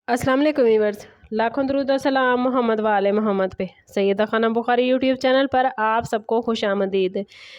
अस्सलाम वालेकुम व्यूअर्स, लाखों दरूद और सलाम मोहम्मद वाले मोहम्मद पे। सैयदा खानम बुखारी यूट्यूब चैनल पर आप सबको खुश आमदीद।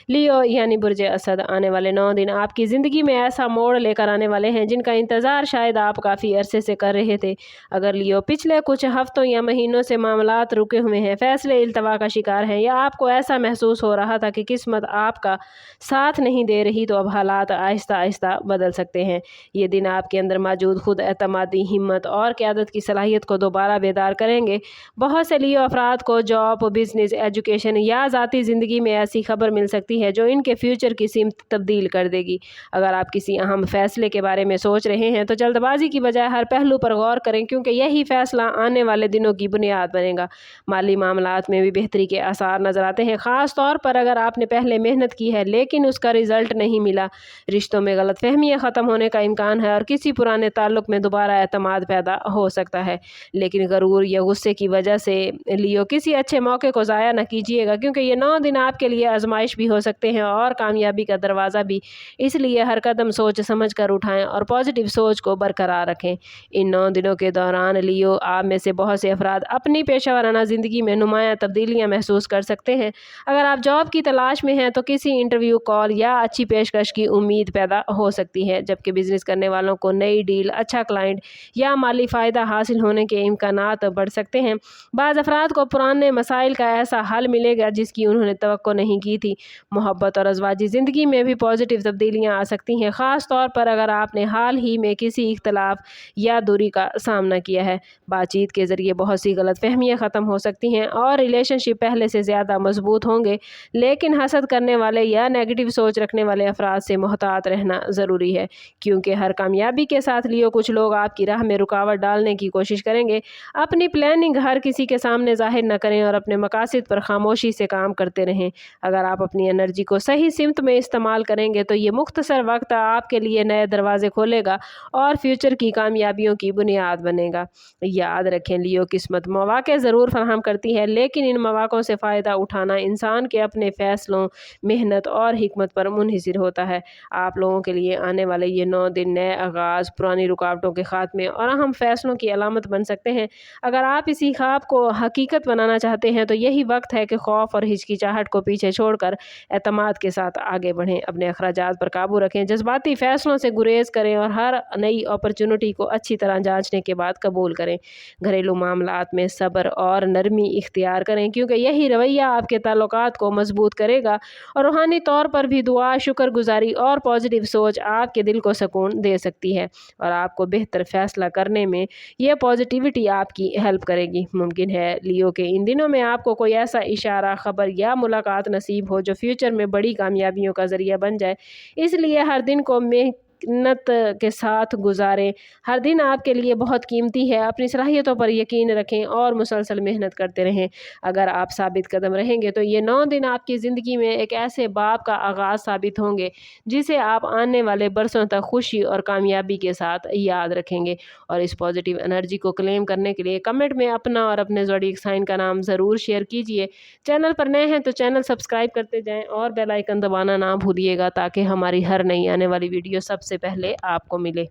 लियो यानी बुर्ज असद, आने वाले 9 दिन आपकी ज़िंदगी में ऐसा मोड़ लेकर आने वाले हैं जिनका इंतज़ार शायद आप काफ़ी अरसे से कर रहे थे। अगर लियो पिछले कुछ हफ्तों या महीनों से मामलात रुके हुए हैं, फैसले इल्तवा का शिकार हैं, या आपको ऐसा महसूस हो रहा था कि किस्मत आपका साथ नहीं दे रही, तो अब हालात आहिस्ता आहिस्ता बदल सकते हैं। ये दिन आपके अंदर मौजूद खुद एतमादी, हिम्मत और क़यादत की सलाहियत को दोबारा बेदार करेंगे। बहुत से लियो अफराद को जॉब, बिजनेस, एजुकेशन या ज़ाती ज़िंदगी में ऐसी खबर मिल सकती है जो इनके फ्यूचर की सिमत तब्दील कर देगी। अगर आप किसी अहम फैसले के बारे में सोच रहे हैं तो जल्दबाजी की बजाय हर पहलू पर गौर करें, क्योंकि यही फैसला आने वाले दिनों की बुनियाद बनेगा। माली मामलात में भी बेहतरी के आसार नजर आते हैं, ख़ास तौर पर अगर आपने पहले मेहनत की है लेकिन उसका रिजल्ट नहीं मिला। रिश्तों में गलतफहमियाँ ख़त्म होने का इम्कान है और किसी पुराने ताल्लुक़ में दोबारा एतमाद पैदा हो सकता है। लेकिन गरूर या गुस्से की वजह से लियो किसी अच्छे मौके को ज़ाया न कीजिएगा, क्योंकि ये 9 दिन आपके लिए आजमाइश भी हो सकते हैं और कामयाबी का दरवाज़ा भी। इसलिए हर कदम सोच समझ कर उठाएं और पॉजिटिव सोच को बरकरार रखें। इन 9 दिनों के दौरान लियो आप में से बहुत से अफराद अपनी पेशा वराना ज़िंदगी में नुमायाँ तब्दीलियाँ महसूस कर सकते हैं। अगर आप जॉब की तलाश में हैं तो किसी इंटरव्यू कॉल या अच्छी पेशकश की उम्मीद पैदा हो सकती है, जबकि बिजनेस करने वालों को नई डील, अच्छा क्लाइंट या माली फ़ायदा हासिल होने के इम्कानात बढ़ सकते हैं। बाज़ अफराद को पुराने मसाइल का ऐसा हल मिलेगा जिसकी उन्होंने तवक्को नहीं की थी। मोहब्बत और अज़वाजी ज़िंदगी में भी पॉजिटिव तब्दीलियाँ आ सकती हैं, ख़ास तौर पर अगर आपने हाल ही में किसी इख्तलाफ या दूरी का सामना किया है। बातचीत के ज़रिए बहुत सी गलतफहमियाँ ख़त्म हो सकती हैं और रिलेशनशिप पहले से ज़्यादा मजबूत होंगे। लेकिन हसद करने वाले या नेगेटिव सोच रखने वाले अफराद से मोहतात रहना ज़रूरी है, क्योंकि हर कामयाबी के साथ लियो कुछ लोग आपकी राह में रुकावट डालने की कोशिश करेंगे। अपनी प्लानिंग हर किसी के सामने जाहिर न करें और अपने मकासद पर खामोशी से काम करते रहें। अगर आप अपनी एनर्जी को सही सिमत में इस्तेमाल करेंगे तो ये मुख्तसर वक्त आपके लिए नए दरवाजे खोलेगा और फ्यूचर की कामयाबियों की बुनियाद बनेगा। याद रखें, लियो किस्मत मौक़े ज़रूर फराहम करती है, लेकिन इन मौक़ों से फ़ायदा उठाना इंसान के अपने फ़ैसलों, मेहनत और हिकमत पर मुनहिसर होता है। आप लोगों के लिए आने वाले ये 9 दिन नए आगाज़, पुरानी रुकावटों के ख़ात्मे और अहम फ़ैसलों की अलामत बन सकते हैं। अगर आप इसी ख्वाब को हकीकत बनाना चाहते हैं तो यही वक्त है कि खौफ और हिचकिचाहट को पीछे छोड़कर एतमाद के साथ आगे बढ़ें। अपने अखराजात पर काबू रखें, जज्बाती फ़ैसलों से गुरेज करें और हर नई अपॉर्चुनिटी को अच्छी तरह जांचने के बाद कबूल करें। घरेलू मामलात में सब्र और नरमी इख्तियार करें, क्योंकि यही रवैया आपके ताल्लुकात को मजबूत करेगा। और रूहानी तौर पर भी दुआ, शुक्रगुजारी और पॉजिटिव सोच आपके दिल को सुकून दे सकती है और आपको बेहतर फ़ैसला करने में यह पॉजिटिविटी आपकी हेल्प करेगी। मुमकिन है लियो के इन दिनों में आपको कोई ऐसा इशारा, खबर या मुलाकात नसीब हो जो फ्यूचर में बड़ी कामयाबियों का ज़रिया बन जाए। इसलिए हर दिन को मेहनत के साथ गुजारें। हर दिन आपके लिए बहुत कीमती है। अपनी सलाहियतों पर यकीन रखें और मुसलसल मेहनत करते रहें। अगर आप साबित कदम रहेंगे तो ये 9 दिन आपकी ज़िंदगी में एक ऐसे बाब का आगाज़ साबित होंगे जिसे आप आने वाले बरसों तक खुशी और कामयाबी के साथ याद रखेंगे। और इस पॉजिटिव एनर्जी को क्लेम करने के लिए कमेंट में अपना और अपने ज़ोडिएक साइन का नाम ज़रूर शेयर कीजिए। चैनल पर नए हैं तो चैनल सब्सक्राइब करते जाएं और बेल आइकन दबाना ना भूलिएगा, ताकि हमारी हर नई आने वाली वीडियो सबसे पहले आपको मिले।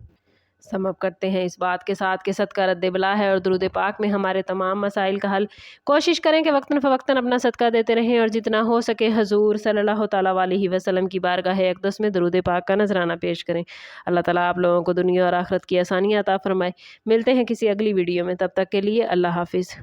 समअप करते हैं इस बात के साथ कि सदका रद्द बला है और दुरूद पाक में हमारे तमाम मसाइल का हल। कोशिश करें कि वक्तन फ़वक्तन अपना सदका देते रहें और जितना हो सके हजूर सल्लल्लाहु ताला अलैहि वसल्लम की बारगाह अक़दस में दुरूद पाक का नजराना पेश करें। अल्लाह ताला आप लोगों को दुनिया और आखिरत की आसानियाँ अता फरमाए। मिलते हैं किसी अगली वीडियो में, तब तक के लिए अल्लाह हाफिज़।